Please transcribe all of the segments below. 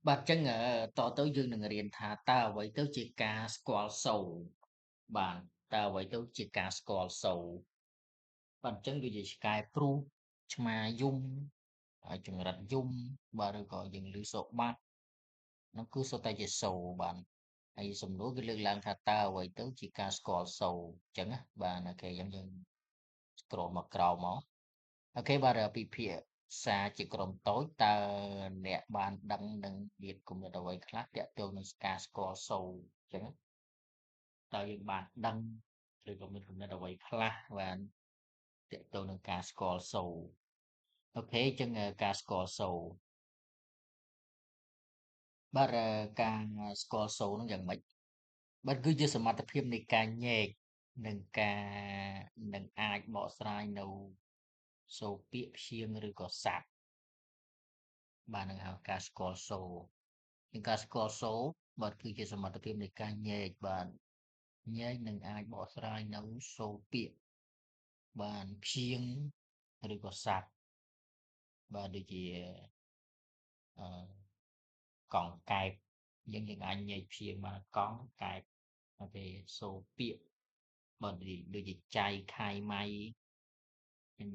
បាទអញ្ចឹងតទៅយើងនឹងរៀនថាតើអ្វីទៅជាការស្គាល់សូរបាទតើអ្វីទៅជាការស្គាល់សូរបាទអញ្ចឹងដូចជាឆ្កែព្រុសឆ្មាយំហើយចង្រិតយំបាទឬក៏យើងឮសូរបាត់នោះគឺសុទ្ធតែជាសូរបាទហើយសំណួរគឺលើកឡើងថាតើអ្វីទៅជាការស្គាល់សូរអញ្ចឹងណាបាទអូខេអញ្ចឹងយើងស្គ្រូលមកក្រោមមកអូខេបាទពិភាក្សាជាក្រុមតូចតើអ្នកបានដឹងនឹងវាគំនិតអ្វីខ្លះទាក់ទងនឹងការស្គាល់សូរអញ្ចឹងតើយើងបានដឹងឬក៏មានគំនិតអ្វីខ្លះបានទាក់ទងនឹងការស្គាល់សូរអូខេអញ្ចឹងការស្គាល់សូរបាទការស្គាល់សូរនោះយ៉ាងម៉េចបាទគឺជាសមត្ថភាពនៃការញែកនិងការនឹងអាចបកស្រាយនៅសូរពាក្យព្យាង្គឬក៏ស័ព្ទបាទនឹងហៅការស្គាល់សូរនឹងការស្គាល់សូរបាទគឺជាសមត្ថភាពនៃការញែកបាទញែកនឹងអាចបកស្រាយនៅសូរពាក្យបានព្យាង្គឬក៏ស័ព្ទបាទដូចជាអឺកង់កែបយើងអាចញែកព្យាង្គបានកង់កែបហើយពេលសូរពាក្យបាទដូចជាចៃខៃម៉ៃនឹង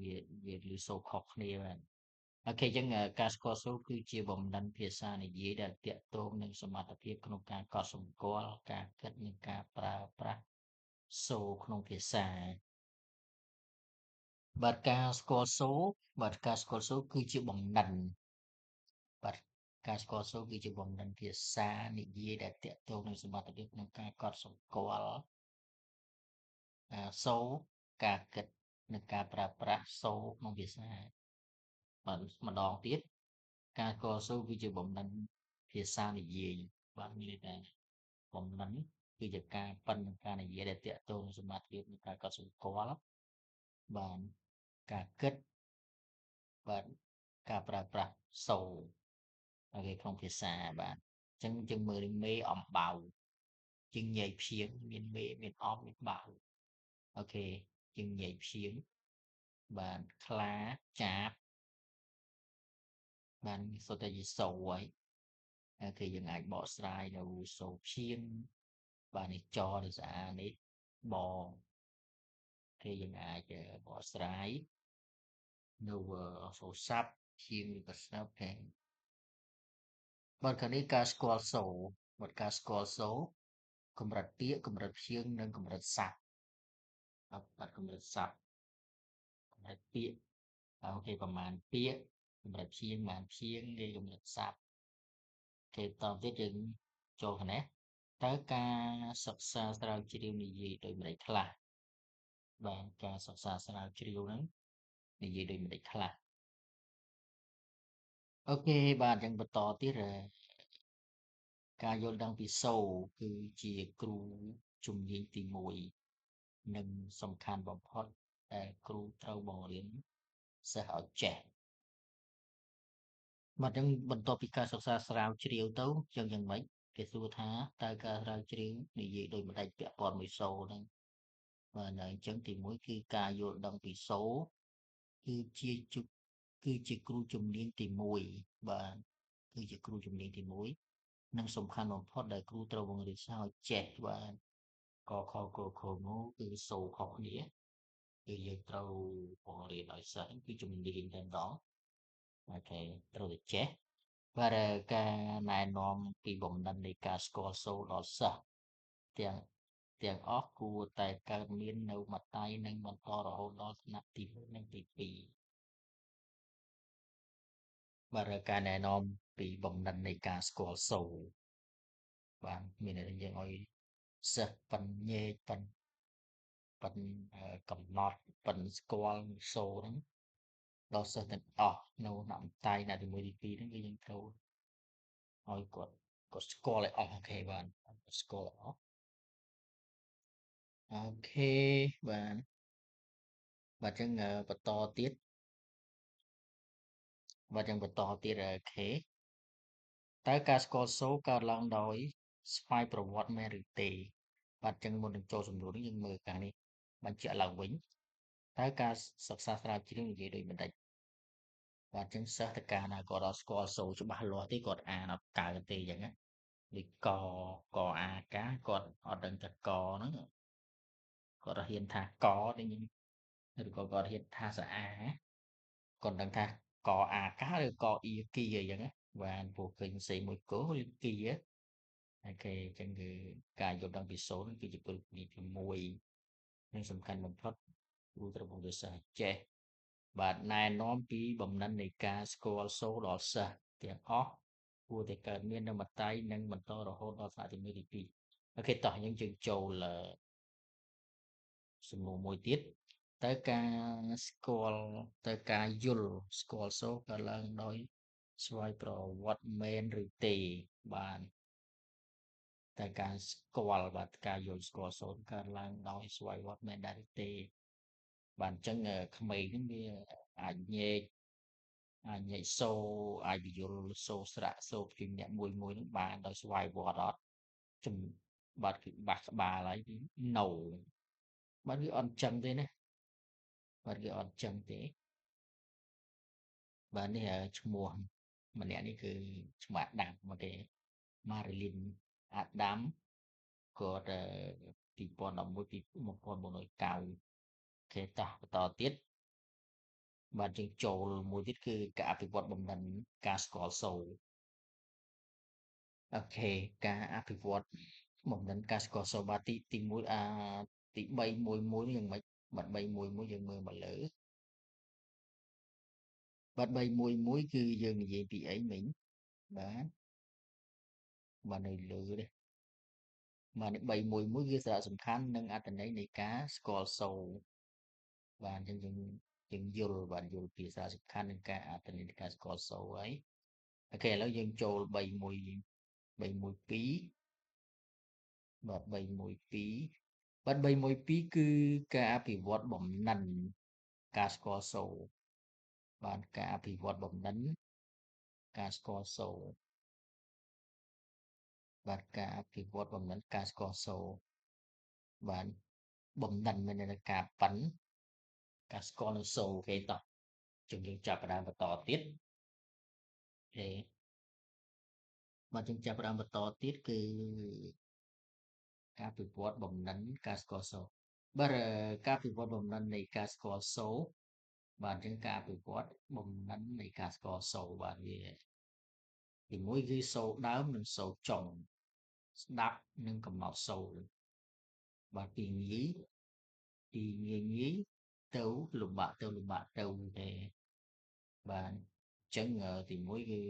វាឮសូរខុសគ្នាបាទអូខេអញ្ចឹងការស្គាល់សូរគឺជាបំណិនភាសានិយាយដែលទាក់ទងនឹងសមត្ថភាពក្នុងការកត់សម្គាល់ការគិតនិងការប្រើប្រាស់សូរក្នុងភាសាបាទការស្គាល់សូរបាទការស្គាល់សូរគឺជាបំណិនបាទការស្គាល់សូរគឺជាបំណិនភាសានិយាយដែលទាក់ទងនឹងសមត្ថភាពក្នុងការកត់សម្គាល់សូរការគិតនិងការប្រើប្រាស់សូរក្នុងភាសាបាទម្ដងទៀតការស្គាល់សូរគឺជាបំណិនភាសានិយាយបាទមានន័យថាបំណិនគឺជាការប៉ិននឹងការនិយាយដែលទាក់ទងនឹងសមត្ថភាពនៃការកត់សម្គាល់បាទការគិតបាទការប្រើប្រាស់សូរនៅក្នុងភាសាបាទអញ្ចឹងយើងមើលមេអំបៅជាងញែកព្យាង្គមានមេមានអំមានបៅអូខេជាងញែកព្យាង្គបាទខ្លាចាបបានសុទ្ធតែជាសូរហើយគឺយើងអាចបកស្រាយនៅសូរព្យាង្គបាទនេះចនេះស្អានេះបងគេយើងអាចបកស្រាយនៅសូរស័ព្ទព្យាង្គឬក៏ស្នាប់តែបាទខាងនេះការស្គាល់សូរបាទការស្គាល់សូរកម្រិតពាក្យកម្រិតព្យាង្គនិងកម្រិតស័ព្ទបាទកម្រិតស័ព្ទកម្រិតពាក្យអូខេប្រមាណពាក្យកម្រិតព្យាង្គប្រមាណព្យាង្គគេកម្រិតស័ព្ទគេតទៀតយើងចូលខាងនេះតើការសិក្សាស្រាវជ្រាវនិយាយដោយម្ដេចខ្លះបាទការសិក្សាស្រាវជ្រាវហ្នឹងនិយាយដោយម្ដេចខ្លះអូខេបាទអញ្ចឹងបន្តទៀតការយល់ដឹងពីសូរគឺជាគ្រូជំនាញទី1និងសំខាន់បំផុតដែលគ្រូត្រូវបង្រៀនសិស្សឲ្យចេះបាទអញ្ចឹងបន្ទាប់ពីការសិក្សាស្រាវជ្រាវទៅយ៉ាងម៉េចគេសួរថាតើការស្រាវជ្រាវនិយាយដោយម្ដេចពាក់ព័ន្ធមួយសូរហ្នឹងបាទអញ្ចឹងទី1គឺការយល់ដឹងពីសូរគឺជាជុគឺជាគ្រូជំនាញទី1បាទគឺជាគ្រូជំនាញទី1និងសំខាន់បំផុតដែលគ្រូត្រូវបង្រៀនសិស្សឲ្យចេះបាទកខគគងគឺសូរខុសគ្នាគឺយើងត្រូវបង្រៀនឲ្យសិស្សគឺជំនាញតែម្ដងអូខេត្រូវតែចេះបាទការណែនាំពីបំណិននៃការស្គាល់សូរដល់សិស្សទាំងទាំងអស់គួរតែកើតមាននៅមត្តេយ្យនិងបន្តរហូតដល់ថ្នាក់ទី1និងទី2បាទការណែនាំពីបំណិននៃការស្គាល់សូរបាទមានន័យថាយើងឲ្យសិស្សប៉ិនញែកប៉ិនកំណត់ប៉ិនស្គាល់សូរហ្នឹងដល់សិស្សទាំងអស់នៅថ្នាក់មត្តេយ្យណាទី1ទី2ហ្នឹងគឺយើងត្រូវឲ្យគាត់ស្គាល់ឲ្យអស់អូខេបាទស្គាល់ឲ្យអស់អូខេបាទបាទអញ្ចឹងបន្តទៀតបាទអញ្ចឹងបន្តទៀតអូខេតើការស្គាល់សូរកើតឡើងដោយស្វ័យប្រវត្តិមែនឬទេបាទអញ្ចឹងមុននឹងចូលសំណួរនេះយើងមើលការនេះបញ្ជាក់ឡើងវិញតើការសិក្សាស្រាវជ្រាវនិយាយដូចម្ដេច បាទអញ្ចឹងសិស្សទៅកាលណាគាត់អត់ស្គាល់សូរច្បាស់លាស់ទេគាត់អានអត់កើតទេអញ្ចឹងណាដូចកអាកាគាត់អត់ដឹងថាកហ្នឹងគាត់ហ៊ានថាកទេញឬក៏គាត់ហ៊ានថាសអាគាត់ដឹងថាកអាកាឬកអ៊ីគីអញ្ចឹងណាបាទព្រោះឃើញផ្សេងមួយគោឬគីអូខេអញ្ចឹងគឺការយល់ដឹងពីសូរនឹងគឺជាគោលនីតិមួយនិងសំខាន់បំផុតគ្រូត្រូវបង្រៀនសិស្សឲ្យចេះបាទណែនាំពីបំណិននៃការស្គាល់សូរដល់សិស្សទាំងអស់គួរតែកើតមាននៅមត្តេយ្យនិងបន្តរហូតដល់ថ្នាក់ទី1ទី2អូខេតោះយើងចូលសំណួរមួយទៀតតើការស្គាល់តើការយល់ស្គាល់សូរកើតឡើងដោយស្វ័យប្រវត្តិមែនឬទេបាទតែការស្គាល់បាទការយល់ស្គាល់សូរកើតឡើងដោយស្វ័យប្រវត្តិមែនដែរឬទេបាទអញ្ចឹងក្មេងហ្នឹងវាអាចញែកសូរអាចពន្យល់សូរស្រាក់សូរព្យញ្ញៈមួយហ្នឹងបានដោយស្វ័យប្រវត្តិអត់ជំបាទគឺបាសក្បាលហើយគឺ no បាទវាអត់ចឹងទេណាបាទវាអត់ចឹងទេបាទនេះឈ្មោះម្នាក់នេះគឺឈ្មោះអាដាមមកគេ Marilyn Adam គាត់2011ពី1990ខេតោះបន្តទៀតបាទយើងចូលមួយទៀតគឺការអភិវឌ្ឍបំណិនការស្គាល់សូរអូខេការអភិវឌ្ឍបំណិនការស្គាល់សូរបាទទី1ទី311យ៉ាងម៉េចបាទ311យើងមើលមកលើបាទ311គឺយើងនិយាយពីអីមិញបាទបាទនៅលើនេះបាទនេះ311គឺសារៈសំខាន់និងអត្ថន័យនៃការស្គាល់សូរបាទអញ្ចឹងយើងយល់បាទយល់ពីសារៈសំខាន់និងការអត្ថន័យនៃការស្គាល់សូរហើយអូខេឥឡូវយើងចូល312បាទ312បាទ312គឺការអភិវឌ្ឍបំណិនការស្គាល់សូរបាទការអភិវឌ្ឍបំណិនការស្គាល់សូរបាទការអភិវឌ្ឍបំណិនការស្គាល់សូរបាទបំណិនមានន័យថាការប៉ិនការស្គាល់នៅសូរគេតោះយើងចាប់ផ្ដើមបន្តទៀតគេបាទយើងចាប់ផ្ដើមបន្តទៀតគឺការអភិវឌ្ឍបំណិនការស្គាល់សូរបាទការអភិវឌ្ឍបំណិននៃការស្គាល់សូរបាទអញ្ចឹងការអភិវឌ្ឍបំណិននៃការស្គាល់សូរបាទវាទីមួយគឺសូរដើមនិងសូរចុងស្ដាប់និងកំណត់សូរបាទពីងាយទៅលំបាកទៅទេបាទអញ្ចឹងទីមួយគឺ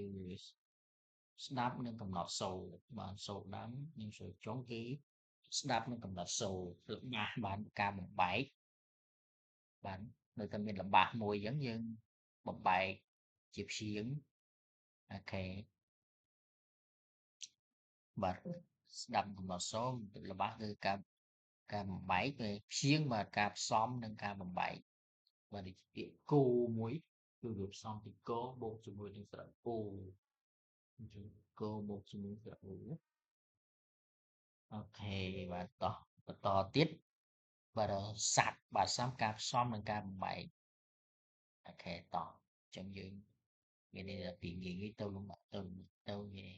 ស្ដាប់និងកំណត់សូរបាទសូរដើមនិងសូរចុងគឺស្ដាប់និងកំណត់សូរលំបាកបានការបំបែកបាទនៅតែមានលំបាកមួយអញ្ចឹងយើងបំបែកជាព្យាង្គអូខេបាទស្ដាប់កំណត់សូរលំបាកគឺការបំបែកពេលព្យាង្គបាទការផ្សំនិងការបំបែកបាទដូចជាពាក្យគោមួយគឺវាផ្សំពីកបូកជាមួយនឹងស្រៈគោអញ្ចឹងគោបូកជាមួយស្រៈអ៊ូអូខេបាទតោះបន្តទៀតបាទស័ព្ទបាទស័ព្ទការផ្សំនិងការបំបែកអូខេតោះអញ្ចឹងយើងមានន័យថាពីងាយទៅលំបាកទៅងាយ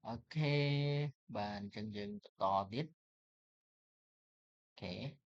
អូខេបាទអញ្ចឹងយើងបន្តទៀតអូខេ